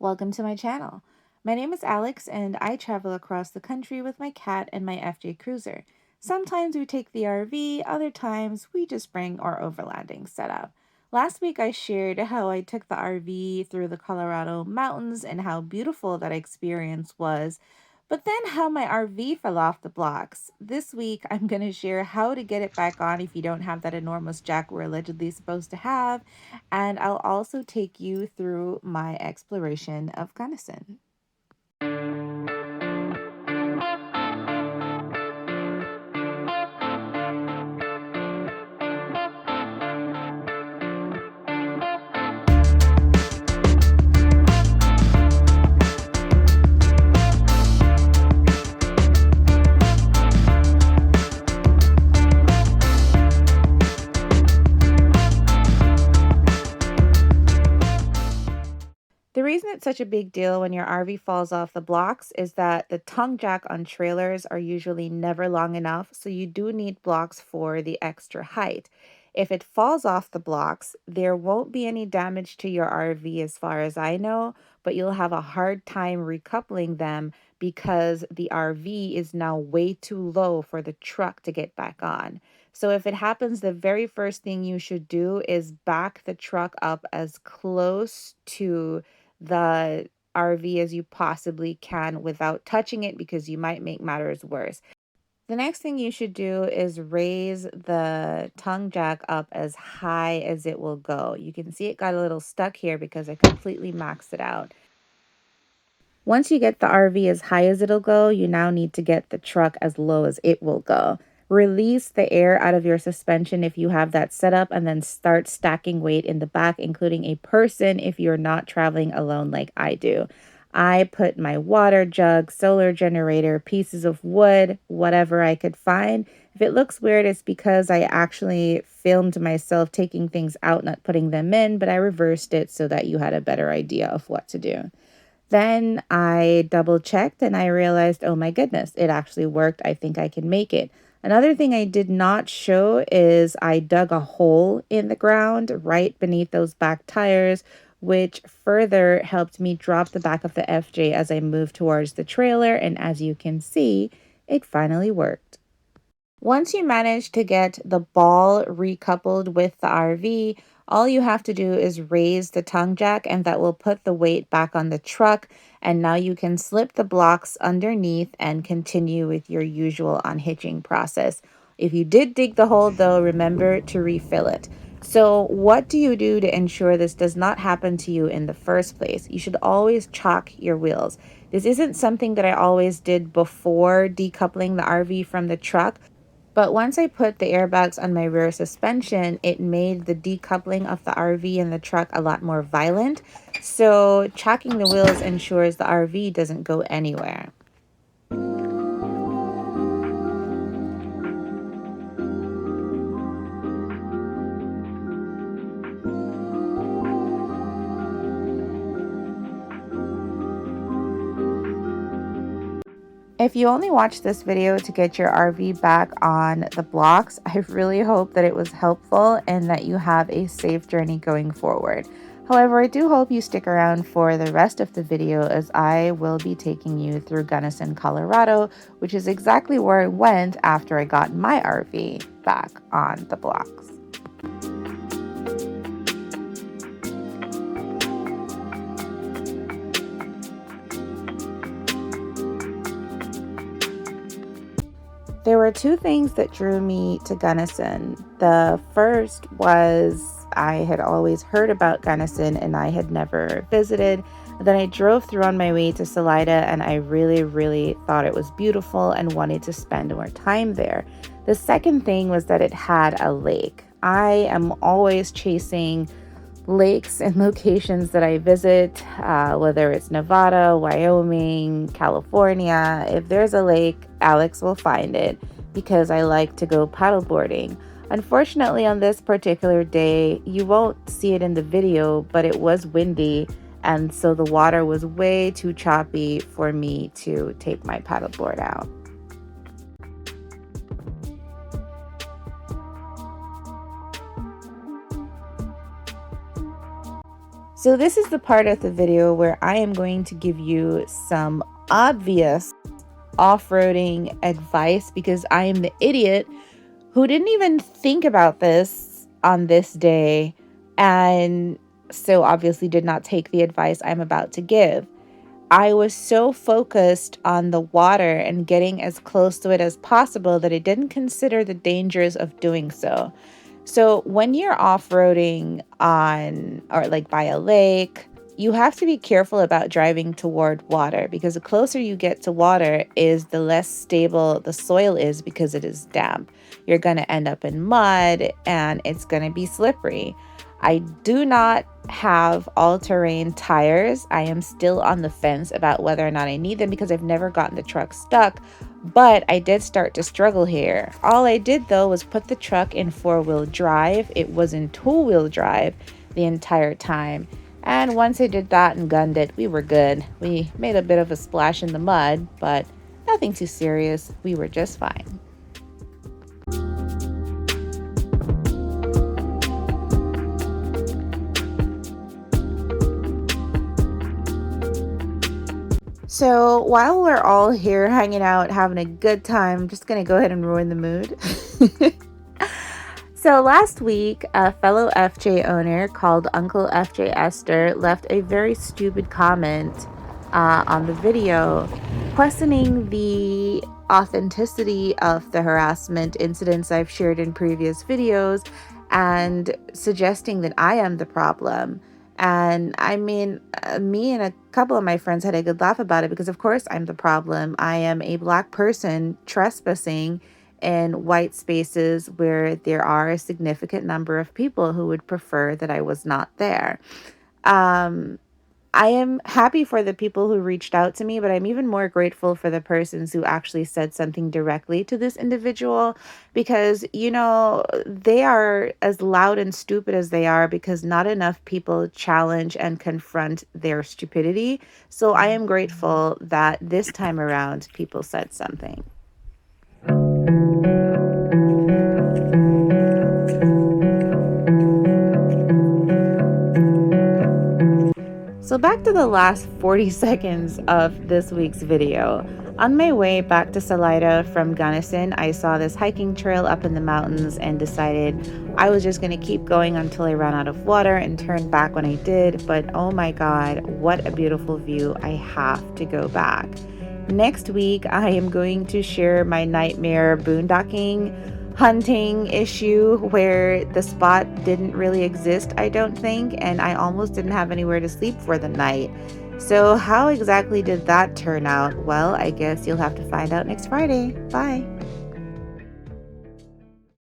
Welcome to my channel. My name is Alex and I travel across the country with my cat and my FJ Cruiser. Sometimes we take the RV, other times we just bring our overlanding setup. Last week I shared how I took the RV through the Colorado mountains and how beautiful that experience was, but then how my RV fell off the blocks. This week I'm going to share how to get it back on if you don't have that enormous jack we're allegedly supposed to have, and I'll also take you through my exploration of Gunnison. The reason it's such a big deal when your RV falls off the blocks is that the tongue jack on trailers are usually never long enough, so you do need blocks for the extra height. If it falls off the blocks, there won't be any damage to your RV as far as I know, but you'll have a hard time recoupling them because the RV is now way too low for the truck to get back on. So if it happens, the very first thing you should do is back the truck up as close to the RV as you possibly can without touching it because you might make matters worse. The next thing you should do is raise the tongue jack up as high as it will go. You can see it got a little stuck here because I completely maxed it out. Once you get the RV as high as it'll go, you now need to get the truck as low as it will go. Release the air out of your suspension if you have that set up, and then start stacking weight in the back, including a person if you're not traveling alone like I do. I put my water jug, solar generator, pieces of wood, whatever I could find. If it looks weird, it's because I actually filmed myself taking things out, not putting them in, but I reversed it so that you had a better idea of what to do. Then I double checked and I realized, oh my goodness, it actually worked. I think I can make it. Another thing I did not show is I dug a hole in the ground right beneath those back tires, which further helped me drop the back of the FJ as I moved towards the trailer. And as you can see, it finally worked. Once you manage to get the ball recoupled with the RV, all you have to do is raise the tongue jack and that will put the weight back on the truck. And now you can slip the blocks underneath and continue with your usual unhitching process. If you did dig the hole though, remember to refill it. So what do you do to ensure this does not happen to you in the first place? You should always chock your wheels. This isn't something that I always did before decoupling the RV from the truck. But once I put the airbags on my rear suspension, it made the decoupling of the RV and the truck a lot more violent. So chocking the wheels ensures the RV doesn't go anywhere. If you only watched this video to get your RV back on the blocks, I really hope that it was helpful and that you have a safe journey going forward. However, I do hope you stick around for the rest of the video as I will be taking you through Gunnison, Colorado, which is exactly where I went after I got my RV back on the blocks. There were two things that drew me to Gunnison. The first was I had always heard about Gunnison and I had never visited. Then I drove through on my way to Salida and I really thought it was beautiful and wanted to spend more time there. The second thing was that it had a lake. I am always chasing lakes and locations that I visit, whether it's Nevada, Wyoming, California. If there's a lake, Alex will find it because I like to go paddleboarding. Unfortunately, on this particular day, you won't see it in the video, but it was windy, and so the water was way too choppy for me to take my paddleboard out. So this is the part of the video where I am going to give you some obvious off-roading advice because I am the idiot who didn't even think about this on this day, and so obviously did not take the advice I'm about to give. I was so focused on the water and getting as close to it as possible that I didn't consider the dangers of doing so. So when you're off-roading on or like by a lake, you have to be careful about driving toward water because the closer you get to water is the less stable the soil is because it is damp. You're going to end up in mud and it's going to be slippery. I do not have all-terrain tires. I am still on the fence about whether or not I need them because I've never gotten the truck stuck, but I did start to struggle here. All I did though was put the truck in four-wheel drive. It was in two-wheel drive the entire time. And once I did that and gunned it, we were good. We made a bit of a splash in the mud, but nothing too serious. We were just fine. So while we're all here hanging out, having a good time, I'm just going to go ahead and ruin the mood. So last week, a fellow FJ owner called Uncle FJ Esther left a very stupid comment on the video questioning the authenticity of the harassment incidents I've shared in previous videos and suggesting that I am the problem. And I mean, me and a couple of my friends had a good laugh about it because, of course, I'm the problem. I am a Black person trespassing in white spaces where there are a significant number of people who would prefer that I was not there. I am happy for the people who reached out to me, but I'm even more grateful for the persons who actually said something directly to this individual because, they are as loud and stupid as they are because not enough people challenge and confront their stupidity. So I am grateful that this time around people said something. So back to the last 40 seconds of this week's video. On my way back to Salida from Gunnison, I saw this hiking trail up in the mountains and decided I was just going to keep going until I ran out of water and turned back when I did. But oh my God, what a beautiful view. I have to go back. Next week, I am going to share my nightmare boondocking hunting issue where the spot didn't really exist, I don't think, and I almost didn't have anywhere to sleep for the night. So how exactly did that turn out? Well, I guess you'll have to find out next Friday. Bye.